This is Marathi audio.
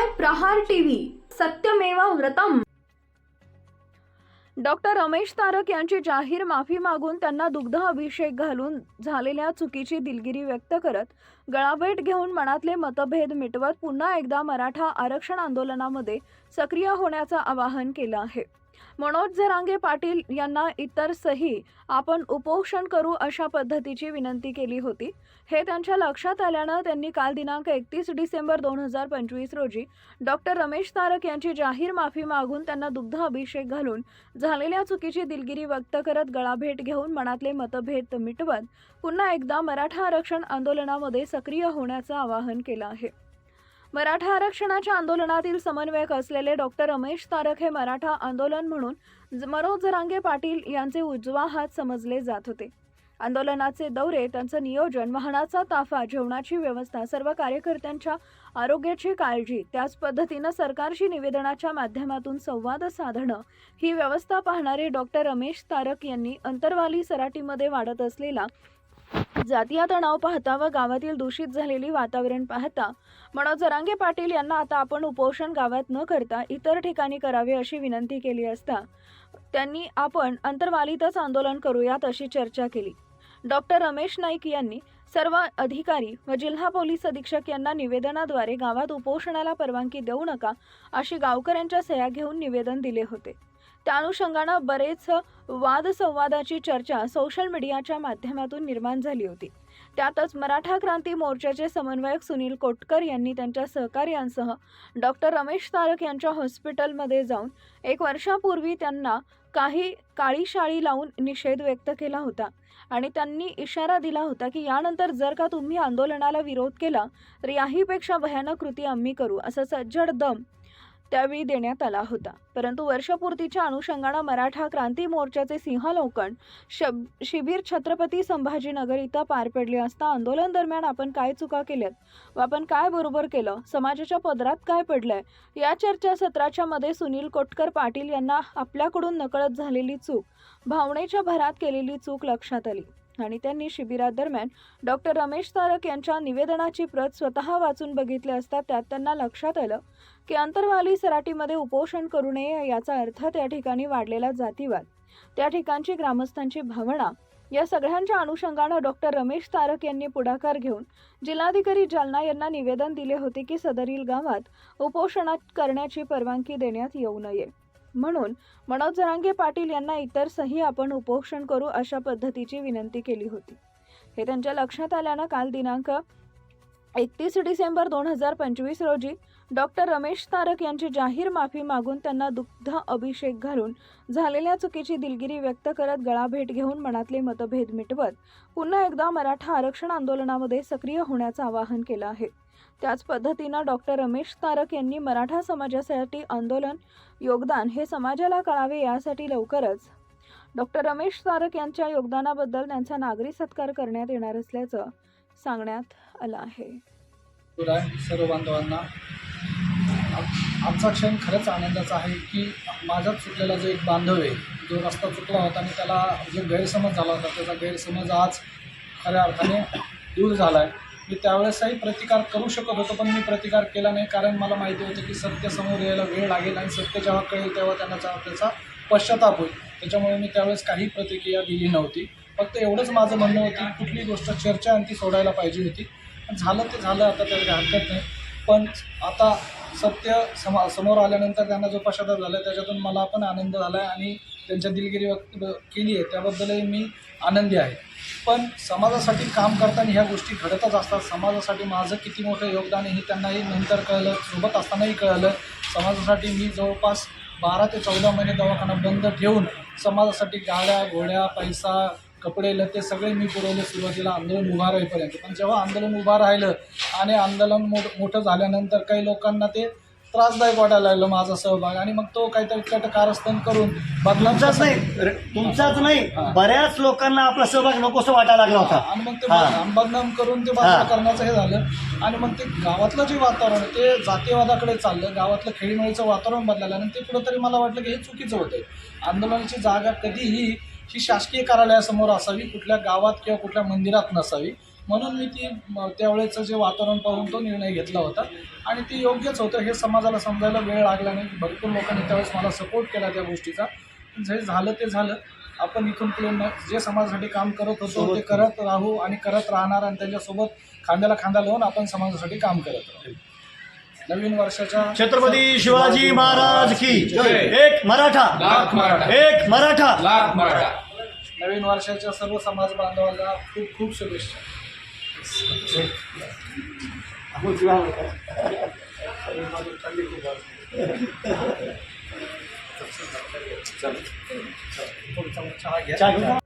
पाहताय प्रहार टीव्ही, सत्यमेव व्रतम। डॉक्टर रमेश तारक यांची जाहीर माफी मागून त्यांना दुग्ध अभिषेक घालून झालेल्या चुकीची दिलगिरी व्यक्त करत गळाभेट घेऊन मनातले मतभेद मिटवत पुन्हा एकदा मराठा आरक्षण आंदोलनामध्ये सक्रिय होण्याचं आवाहन केलं आहे। मनोज जरांगे पाटील यांना इतर सही आपण उपोषण करू अशा पद्धतीची विनंती केली होती। हे त्यांच्या लक्षात आल्यानं त्यांनी काल दिनांक 31 डिसेंबर 2025 रोजी डॉक्टर रमेश तारक यांची जाहीर माफी मागून त्यांना दुग्ध अभिषेक घालून झालेल्या चुकीची दिलगिरी व्यक्त करत गळाभेट घेऊन मनातले मतभेद मिटवत पुन्हा एकदा मराठा आरक्षण आंदोलनामध्ये सक्रिय होण्याचं आवाहन केलं आहे। मराठा आरक्षणाच्या आंदोलनातील समन्वयक असलेले डॉक्टर रमेश तारक हे मराठा आंदोलन म्हणून मनोज जरांगे पाटील यांचे उजवा हात समजले जात होते। आंदोलनाचे दौरे, त्यांचं नियोजन, वाहनाचा ताफा, जेवणाची व्यवस्था, सर्व कार्यकर्त्यांच्या आरोग्याची काळजी, त्याच पद्धतीनं सरकारशी निवेदनाच्या माध्यमातून संवाद साधणं ही व्यवस्था पाहणारे डॉक्टर रमेश तारक यांनी अंतरवाली सराटीमध्ये वाढत असलेला जातीय तणाव पाहता व गावातील दूषित झालेली वातावरण पाहता मनोज जरांगे पाटील यांना आता आपण उपोषण गावात न करता इतर ठिकाणी करावे अशी विनंती केली असता त्यांनी आपण अंतरवालीतच आंदोलन करूयात अशी चर्चा केली। डॉक्टर रमेश नाईक यांनी सर्व अधिकारी व जिल्हा पोलीस अधीक्षक यांना निवेदनाद्वारे गावात उपोषणाला परवानगी देऊ नका अशी गावकऱ्यांच्या सह्या घेऊन निवेदन दिले होते। त्या अनुषंगानं बरेच वादसंवादाची चर्चा सोशल मीडियाच्या माध्यमातून निर्माण झाली होती। त्यातच मराठा क्रांती मोर्चाचे समन्वयक सुनील कोटकर यांनी त्यांच्या सहकार्यांसह डॉक्टर रमेश तारक यांच्या हॉस्पिटलमध्ये जाऊन 1 वर्षापूर्वी त्यांना काही काळी शाळी लावून निषेध व्यक्त केला होता आणि त्यांनी इशारा दिला होता की यानंतर जर का तुम्ही आंदोलनाला विरोध केला तर याहीपेक्षा भयानक कृती आम्ही करू असा सज्जड दम त्यावेळी देण्यात आला होता। परंतु वर्षपूर्तीच्या अनुषंगानं मराठा क्रांती मोर्चाचे सिंहलोकन शिबिर छत्रपती संभाजीनगर इथं पार पडले असता आंदोलन दरम्यान आपण काय चुका केल्यात व आपण काय बरोबर केलं, समाजाच्या पदरात काय पडलंय, या चर्चा सत्राच्या मध्ये सुनील कोटकर पाटील यांना आपल्याकडून नकळत झालेली चूक, भावनेच्या भरात केलेली चूक लक्षात आली आणि त्यांनी शिबिरादरम्यान डॉक्टर रमेश तारक यांच्या निवेदनाची प्रत स्वतः वाचून बघितले असता त्यात त्यांना लक्षात आलं की अंतरवाली सराटीमध्ये उपोषण करू नये याचा अर्थ त्या ठिकाणी वाढलेला जातीवाद, त्या ठिकाणची ग्रामस्थांची भावना, या सगळ्यांच्या अनुषंगानं डॉक्टर रमेश तारक यांनी पुढाकार घेऊन जिल्हाधिकारी जालना यांना निवेदन दिले होते की सदरील गावात उपोषणात करण्याची परवानगी देण्यात येऊ नये। म्हणून मनोज जरांगे पाटील यांना इतर सही आपण उपोषण करू अशा पद्धतीची विनंती केली होती। हे त्यांच्या लक्षात आल्यानं काल दिनांक 31 डिसेंबर 2025 रोजी डॉक्टर रमेश तारक यांची जाहीर माफी मागून त्यांना दुग्ध अभिषेक घालून झालेल्या चुकीची दिलगिरी व्यक्त करत गळाभेट घेऊन मनातले मतभेद मिटवत पुन्हा एकदा मराठा आरक्षण आंदोलनामध्ये सक्रिय होण्याचं आवाहन केलं आहे। त्याच पद्धतीनं डॉक्टर रमेश तारक यांनी मराठा समाजासाठी आंदोलन योगदान हे समाजाला कळावे यासाठी लवकरच डॉक्टर रमेश तारक यांच्या योगदानाबद्दल त्यांचा नागरी सत्कार करण्यात येणार असल्याचं सांगण्यात आलं आहे। सर्व बांधवांना आजचा क्षण खरंच आनंदाचा आहे की माझ्याच चुकलेला जो एक बांधव आहे, जो रस्ता चुकला होता आणि त्याला जो गैरसमज झाला होता त्याचा गैरसमज आज खऱ्या अर्थाने दूर झाला आहे। मी त्यावेळेसही प्रतिकार करू शकत होतो पण मी प्रतिकार केला नाही, कारण मला माहिती होतं की सत्य समोर यायला वेळ लागेल आणि सत्य जेव्हा कळेल तेव्हा त्याचा पश्चाताप होईल। त्याच्यामुळे मी त्यावेळेस काही प्रतिक्रिया दिली नव्हती। फक्त एवढंच माझं म्हणणं होतं की कुठली गोष्ट चर्चा आणि ती सोडायला पाहिजे होती। झालं ते झालं, आता त्याला हरकत नाही। पण आता सत्य समोर आल्यानंतर त्यांना जो पश्चाताप झाला त्याच्यातून मला पण आनंद झाला आहे आणि त्यांच्या दिलगिरी व्यक्त केली आहे त्याबद्दलही मी आनंदी आहे। पण समाजासाठी काम करताना ह्या गोष्टी घडतच असतात। समाजासाठी माझं किती मोठं योगदान आहे हे त्यांनाही नंतर कळलं, सोबत असतानाही कळलं। समाजासाठी मी जवळपास 12 ते 14 महिने दवाखाना बंद ठेवून समाजासाठी गाड्या, घोड्या, पैसा, कपडे, लते सगळे मी पुरवले सुरुवातीला आंदोलन उभा राहीपर्यंत। पण जेव्हा आंदोलन उभा राहिलं आणि आंदोलन मोठं झाल्यानंतर काही लोकांना ते त्रासदायक वाटायला लागलं माझा सहभाग आणि मग तो काहीतरी कारस्थान करून तुमचाच नाही बऱ्याच लोकांना आपला सहभाग नकोसं वाटायला लागला होता आणि मग ते बदनाम करून ते बाजूला करण्याचं हे झालं आणि मग ते गावातलं जे वातावरण ते जातीवादाकडे चाललं, गावातलं खेळीमेळीचं वातावरण बदलालं आणि ते कुठंतरी मला वाटलं की हे चुकीचं होतं। आंदोलनाची जागा कधीही ही शासकीय कार्यालयासमोर असावी, कुठल्या गावात किंवा कुठल्या मंदिरात नसावी। म्हणून मी त्यावेळेचं जे वातावरण पाहून तो निर्णय घेतला होता आणि ते योग्यच होतं. हे समाजाला समजायला वेळ लागला नाही. भरपूर लोकांनी त्यावेळेस मला सपोर्ट केला त्या गोष्टीचा. जे झालं ते झालं. आपण इथून पुढे जे समाजासाठी काम करत होतो ते करत राहू आणि करत राहणार आणि त्यांच्यासोबत खांद्याला खांदा लावून आपण समाजासाठी काम करत राहू. नवीन वर्षाच्या छत्रपती शिवाजी महाराज की एक मराठा, लाख मराठा, एक मराठा. लाख मराठा. नवीन वर्षाच्या सर्व समाज बांधवांना खूप खूप शुभेच्छा. चहा घ्या.